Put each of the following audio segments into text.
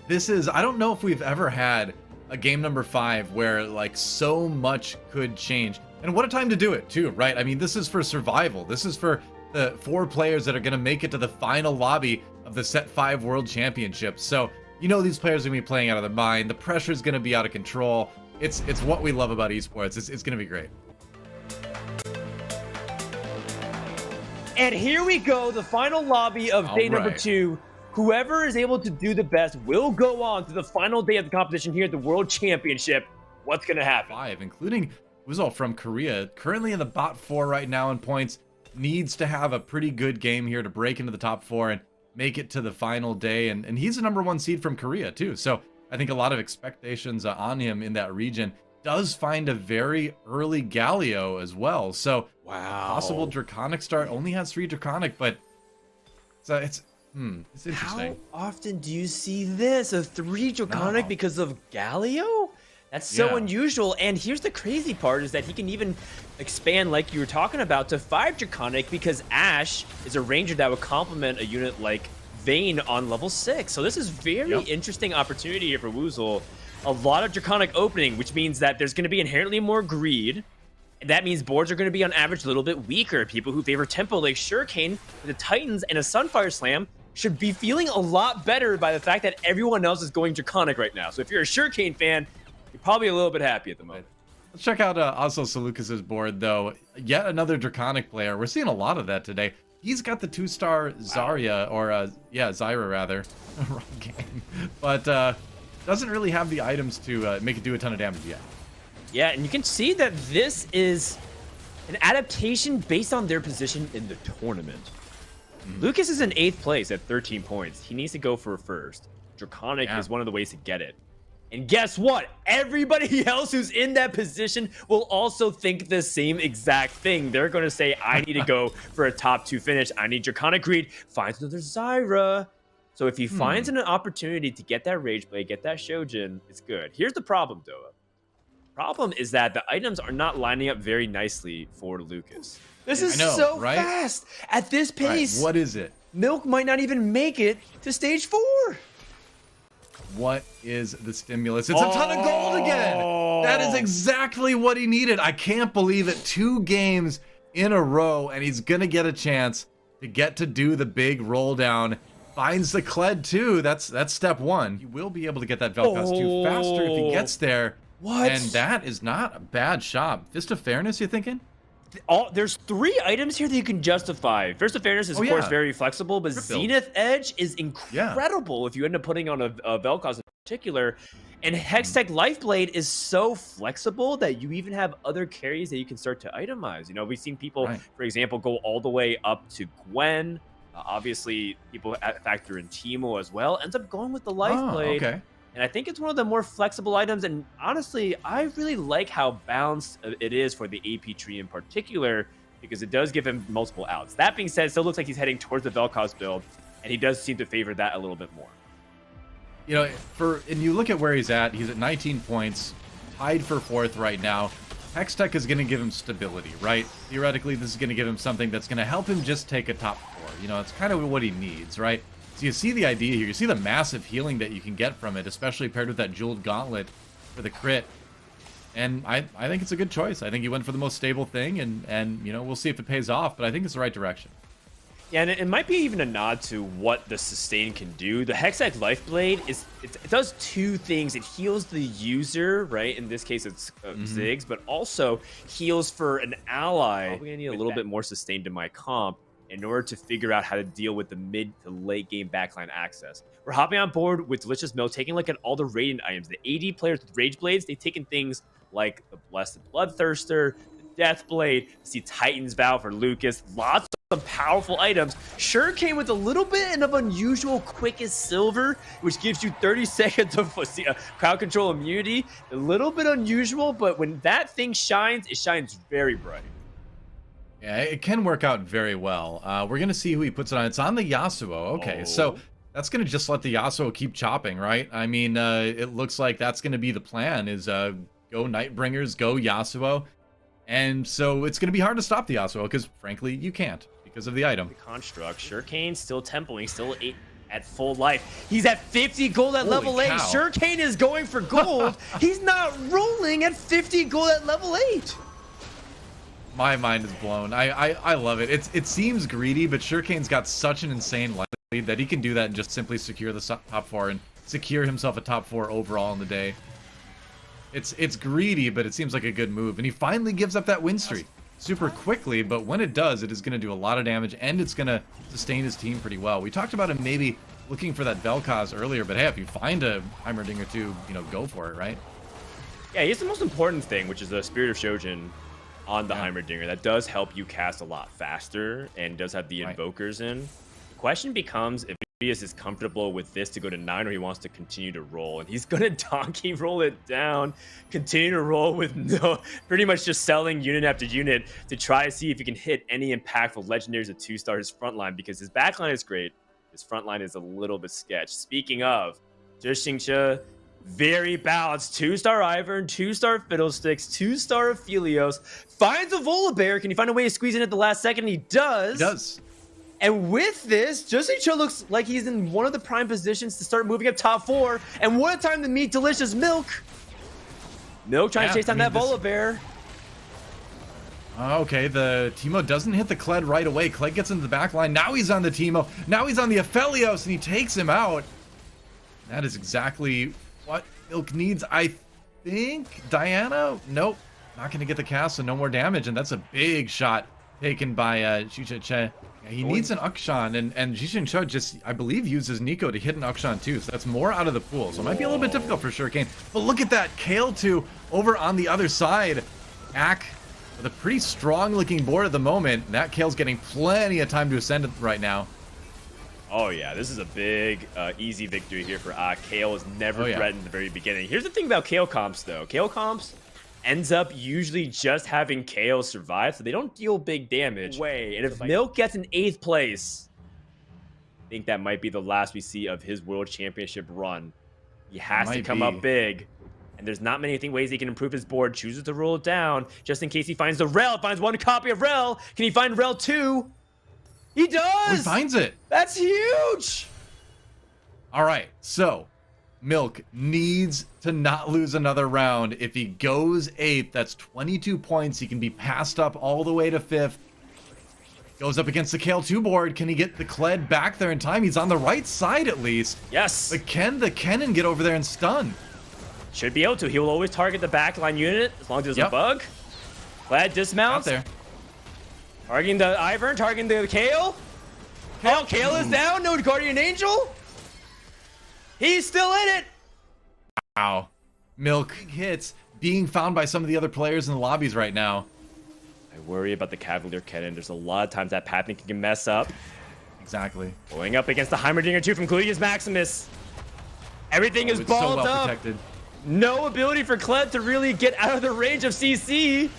this is, I don't know if we've ever had a game number 5 where like so much could change. And what a time to do it too, right? I mean, this is for survival. This is for the 4 players that are going to make it to the final lobby of the Set 5 World Championship. So, you know, these players are going to be playing out of their mind. The pressure is going to be out of control. It's what we love about esports. It's going to be great. And here we go, the final lobby of day number 2. Whoever is able to do the best will go on to the final day of the competition here at the World Championship. What's going to happen? 5, including Wuzo from Korea, currently in the bot 4 right now in points, needs to have a pretty good game here to break into the top 4 and make it to the final day. And he's a number 1 seed from Korea too. So I think a lot of expectations on him in that region. Does find a very early Galio as well. So possible Draconic start. Only has 3 Draconic, but it's interesting. How often do you see this? A 3 Draconic because of Galio? That's so unusual. And here's the crazy part is that he can even expand, like you were talking about, to 5 Draconic because Ash is a ranger that would complement a unit like Vayne on level 6. So this is very interesting opportunity here for Woozle. A lot of Draconic opening, which means that there's going to be inherently more greed. And that means boards are going to be on average a little bit weaker. People who favor tempo like Shurikane, the Titans, and a Sunfire Slam should be feeling a lot better by the fact that everyone else is going Draconic right now. So if you're a Shurikane fan, you're probably a little bit happy at the moment. Let's check out also Salukas's board, though. Yet another Draconic player. We're seeing a lot of that today. He's got the 2-star Zarya, or Zyra rather. Wrong game. But doesn't really have the items to make it do a ton of damage yet. Yeah, and you can see that this is an adaptation based on their position in the tournament. Lucas is in 8th place at 13 points. He needs to go for first. Draconic is one of the ways to get it. And guess what? Everybody else who's in that position will also think the same exact thing. They're going to say, I need to go for a top 2 finish. I need Draconic Greed. Finds another Zyra. So if he finds an opportunity to get that Rage Blade, get that Shojin, it's good. Here's the problem, though. Problem is that the items are not lining up very nicely for Lucas. This is so fast. At this pace, what is it? Milk might not even make it to stage 4. What is the stimulus? It's a ton of gold again. That is exactly what he needed. I can't believe it. 2 games in a row, and he's going to get a chance to get to do the big roll down. Finds the Kled too. That's step 1. He will be able to get that Vel'Koz 2 faster if he gets there. What? And that is not a bad shot. Fist of Fairness, you thinking? There's 3 items here that you can justify. Fist of Fairness is, of course, very flexible, but Zenith Edge is incredible if you end up putting on a Vel'Koz in particular. And Hextech Lifeblade is so flexible that you even have other carries that you can start to itemize. You know, we've seen people, for example, go all the way up to Gwen. Obviously, people factor in Teemo as well. Ends up going with the Lifeblade. And I think it's one of the more flexible items. And honestly, I really like how balanced it is for the AP tree in particular, because it does give him multiple outs. That being said, it still looks like he's heading towards the Vel'Koz build, and he does seem to favor that a little bit more. You know, and you look at where he's at 19 points, tied for 4th right now. Hextech is going to give him stability, right? Theoretically, this is going to give him something that's going to help him just take a top 4. You know, it's kind of what he needs, right? So you see the idea here. You see the massive healing that you can get from it, especially paired with that Jeweled Gauntlet for the crit. And I think it's a good choice. I think he went for the most stable thing, and you know, we'll see if it pays off, but I think it's the right direction. Yeah, and it might be even a nod to what the sustain can do. The Hextech Lifeblade it does 2 things. It heals the user, right? In this case, it's Ziggs, but also heals for an ally. Probably gonna need a little bit more sustain to my comp in order to figure out how to deal with the mid to late game backline access. We're hopping on board with Delicious Milk, taking a look at all the Radiant items. The AD players with Rage Blades, they've taken things like the Blessed Bloodthirster, the Death Blade, see Titan's Vow for Lucas, lots of powerful items. Sure came with a little bit of unusual Quickest Silver, which gives you 30 seconds of crowd control immunity. A little bit unusual, but when that thing shines, it shines very bright. Yeah, it can work out very well. We're going to see who he puts it on. It's on the Yasuo. Okay, so that's going to just let the Yasuo keep chopping, right? I mean, it looks like that's going to be the plan, is go Nightbringers, go Yasuo. And so it's going to be hard to stop the Yasuo, because frankly, you can't, because of the item. The construct, Shurikane still tempoing, still at full life. He's at 50 gold at Holy level 8. cow. Surecane is going for gold. He's not rolling at 50 gold at level 8. My mind is blown. I love it. It seems greedy, but Surecane's got such an insane lead that he can do that and just simply secure the top 4 and secure himself a top 4 overall in the day. It's greedy, but it seems like a good move. And he finally gives up that win streak super quickly, but when it does, it is going to do a lot of damage, and it's going to sustain his team pretty well. We talked about him maybe looking for that Vel'Koz earlier, but hey, if you find a Heimerdinger too, you know, go for it, right? Yeah, he's the most important thing, which is the Spirit of Shojin on the Heimerdinger. That does help you cast a lot faster and does have the invokers in. The question becomes if he is comfortable with this to go to 9 or he wants to continue to roll. And he's going to donkey roll it down, continue to roll with pretty much just selling unit after unit to try to see if he can hit any impactful legendaries at 2-star his front line, because his back line is great. His front line is a little bit sketch. Speaking of, Zhixingxia, very balanced. 2-star Ivern, 2-star Fiddlesticks, 2-star Aphelios. Finds a Volibear. Can he find a way to squeeze in at the last second? He does. He does. And with this, Zhixingxia looks like he's in one of the prime positions to start moving up top 4. And what a time to meet Delicious Milk. Milk trying to chase down that Volibear. Okay, the Teemo doesn't hit the Kled right away. Kled gets into the back line. Now he's on the Teemo. Now he's on the Aphelios, and he takes him out. That is exactly what Milk needs, I think. Diana? Nope. Not going to get the cast, so no more damage. And that's a big shot taken by Zhixingxia. He needs an Akshan, and Zhixingxia just, I believe, uses Nico to hit an Akshan too, so that's more out of the pool. So it might be a little bit difficult for Surecane. But look at that, Kale 2 over on the other side. Ak with a pretty strong-looking board at the moment. That Kale's getting plenty of time to ascend right now. Oh yeah, this is a big, easy victory here for Ak. Kale was never threatened at the very beginning. Here's the thing about Kale comps, though. Kale comps ends up usually just having Kale survive, so they don't deal big damage. And if Milk gets an 8th place, I think that might be the last we see of his World Championship run. He has to come up big, and there's not many ways he can improve his board. Chooses to roll it down, just in case he finds the Rel, finds one copy of Rel. Can he find Rel 2? He does! Oh, he finds it! That's huge! Alright, so Milk needs to not lose another round. If he goes 8th, that's 22 points. He can be passed up all the way to 5th. Goes up against the Kale 2 board. Can he get the Kled back there in time? He's on the right side at least. Yes. But can the Kennen get over there and stun? Should be able to. He will always target the backline unit as long as there's a bug. Kled dismounts. Out there. Targeting the Ivern, targeting the Kale. Oh, Kale is down. No Guardian Angel. He's still in it. Wow. Milk hits being found by some of the other players in the lobbies right now. I worry about the Cavalier Kennen. There's a lot of times that pathing can mess up. Exactly. Going up against the Heimerdinger 2 from Gluteus Maximus. Everything is it's balled so well up. protected. No ability for Kled to really get out of the range of CC.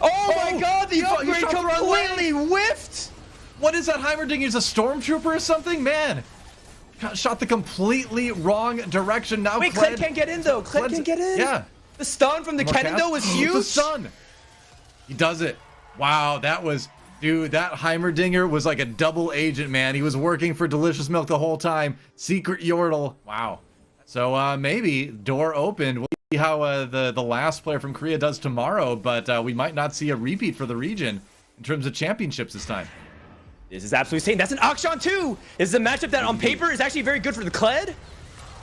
Oh my god, the upgrade completely whiffed! What is that Heimerdinger? Is a stormtrooper or something? Man! Shot the completely wrong direction. Now wait, Kled can't get in though. Kled can't get in. Yeah. The stun from the Kennen though was huge. The stun. He does it. Wow, that was... Dude, that Heimerdinger was like a double agent, man. He was working for Delicious Milk the whole time. Secret Yordle. Wow. So maybe door opened. We'll see how the last player from Korea does tomorrow, but we might not see a repeat for the region in terms of championships this time. This is absolutely insane. That's an Akshan 2. This is a matchup that on paper is actually very good for the Kled.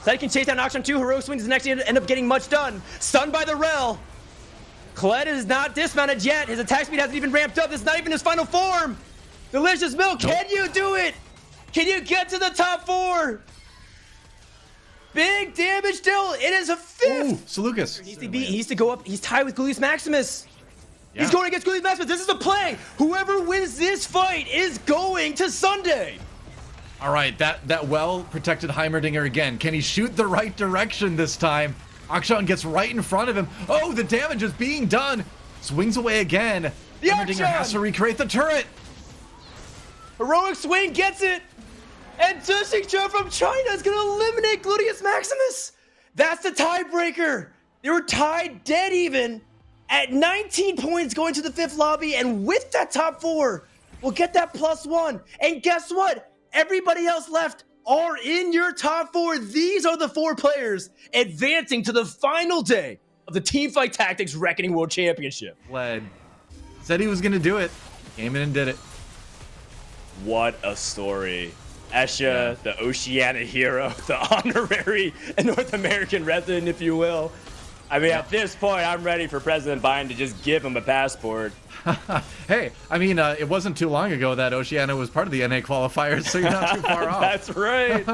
Kled can chase down Akshan 2. Heroic Swings is next to end up getting much done. Stunned by the Rel. Kled is not dismounted yet. His attack speed hasn't even ramped up. This is not even his final form. Delicious Milk, can you do it? Can you get to the top 4? Big damage still. It is a 5th. Ooh, Seleucus. He needs to go up. He's tied with Gluteus Maximus. Yeah. He's going against Gluteus Maximus. This is the play. Whoever wins this fight is going to Sunday. All right, that well-protected Heimerdinger again. Can he shoot the right direction this time? Akshan gets right in front of him. Oh, the damage is being done. Swings away again. The Heimerdinger has to recreate the turret. Heroic Swing gets it. And Zhixingxia from China is going to eliminate Gluteus Maximus. That's the tiebreaker. They were tied dead even at 19 points going to the 5th lobby. And with that top 4, we'll get that +1. And guess what? Everybody else left are in your top 4. These are the 4 players advancing to the final day of the Teamfight Tactics Reckoning World Championship. Led. Said he was going to do it. Came in and did it. What a story. Esha, the Oceania hero, the honorary North American resident, if you will. I mean, at this point, I'm ready for President Biden to just give him a passport. Hey, I mean, it wasn't too long ago that Oceania was part of the NA qualifiers, so you're not too far off. That's right.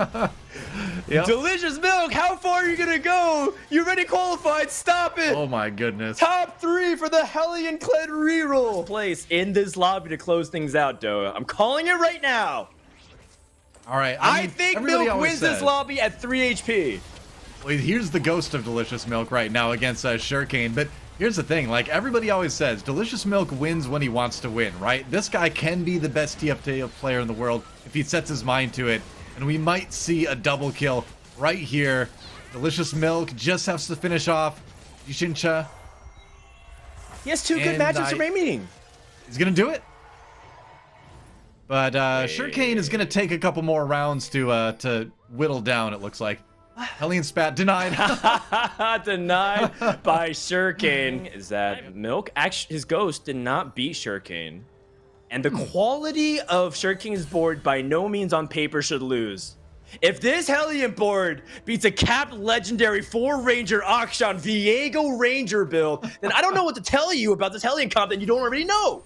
Yep. Delicious Milk, how far are you going to go? You already qualified. Stop it. Oh, my goodness. Top 3 for the Hellion Kled reroll. Place in this lobby to close things out, Doa. I'm calling it right now. All right. I mean, think everybody Milk always wins this says- lobby at 3 HP. Well, here's the ghost of Delicious Milk right now against Shurikane. But here's the thing, like everybody always says, Delicious Milk wins when he wants to win, right? This guy can be the best TFT player in the world if he sets his mind to it. And we might see a double kill right here. Delicious Milk just has to finish off Yushincha. He has 2 good And matchups remaining. He's going to do it. But Shurikane is going to take a couple more rounds to whittle down, it looks like. Hellion Spat denied. Denied by Shurikane. Is that Milk? Actually, his ghost did not beat Shurikane. And the quality of Shurikane's board by no means on paper should lose. If this Hellion board beats a capped legendary 4-Ranger Akshan Viego Ranger build, then I don't know what to tell you about this Hellion comp that you don't already know.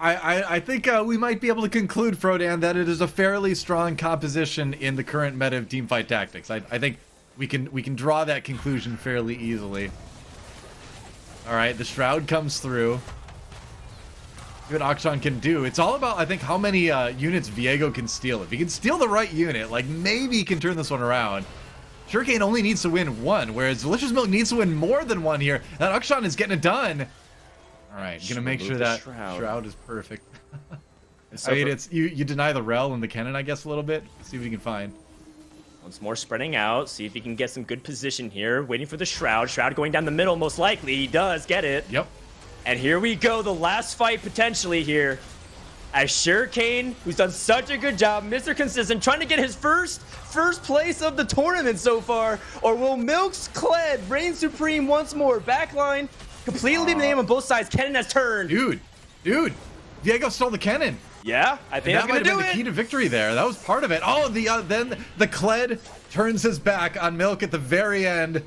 I think we might be able to conclude, Frodan, that it is a fairly strong composition in the current meta of Teamfight Tactics. I think we can draw that conclusion fairly easily. All right, the Shroud comes through. See what Akshan can do. It's all about, I think, how many units Viego can steal. If he can steal the right unit, like maybe he can turn this one around. Shurikane only needs to win 1, whereas Delicious Milk needs to win more than 1 here. That Akshan is getting it done. All right, gonna make sure that Shroud is perfect. So I mean, it's you deny the Rel and the cannon, I guess, a little bit. See what you can find. Once more spreading out, see if he can get some good position here. Waiting for the Shroud. Shroud going down the middle, most likely. He does get it. Yep. And here we go, the last fight potentially here. As Shurikane, who's done such a good job, Mr. Consistent, trying to get his first place of the tournament so far. Or will Milk's Kled reign supreme once more? Backline, completely leaving the name on both sides. Cannon has turned. Dude, Viego stole the cannon. Yeah, I think And that that's might have gonna been do the key it. to victory there. That was part of it. Oh, then the Kled turns his back on Milk at the very end.